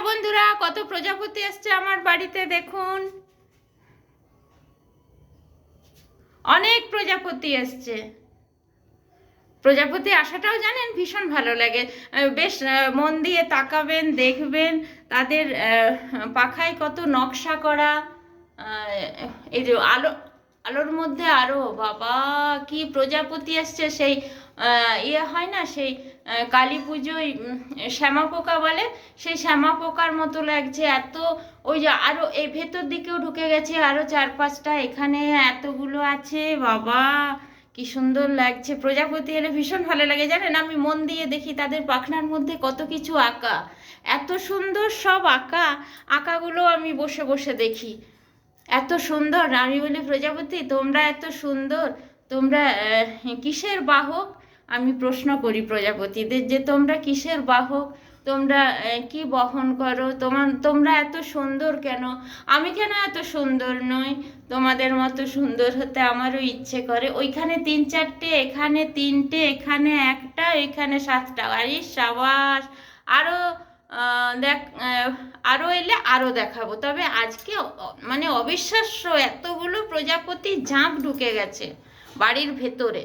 বন্ধুরা, কত প্রজাপতি আসছে আমার বাড়িতে দেখুন। অনেক প্রজাপতি আসছে। প্রজাপতি আসাটাও জানেন ভীষণ ভালো লাগে। বেশ মন দিয়ে তাকাবেন, দেখবেন তাদের পাখায় কত নকশা করা। এই যে আলোর মধ্যে আরো বাবা কি প্রজাপতি আসছে। সেই ইয়ে হয় না, সেই কালী পুজোয় শ্যামা পোকা বলে, সেই শ্যামা পোকার মতো লাগছে এত। ওই যে আরো এই ভেতর দিকেও ঢুকে গেছে আরো 4-5টা, এখানে এতগুলো আছে বাবা, কি সুন্দর লাগছে। প্রজাপতি এলে ভীষণ ভালো লাগে জানেন। আমি মন দিয়ে দেখি তাদের পাখনার মধ্যে কত কিছু আঁকা, এত সুন্দর সব আঁকাগুলো আমি বসে বসে দেখি, এত সুন্দর। আমি বলি প্রজাপতি তোমরা এত সুন্দর, তোমরা কিসের বাহক? আমি প্রশ্ন করি প্রজাপতিদের যে তোমরা কিসের বাহক, তোমরা কি বহন করো, তোমরা এত সুন্দর কেন? আমি কেন এত সুন্দর নই? তোমাদের মতো সুন্দর হতে আমারও ইচ্ছে করে। ওইখানে 3-4টে, এখানে 3টে, এখানে একটা, এখানে 7টা। আরে সাবাস! আরো দেখ, আরো এলে আরো দেখাবো। তবে আজকে মানে অবিশ্বাস্য এতগুলো প্রজাপতি ঝাঁপ ঢুকে গেছে বাড়ির ভেতরে।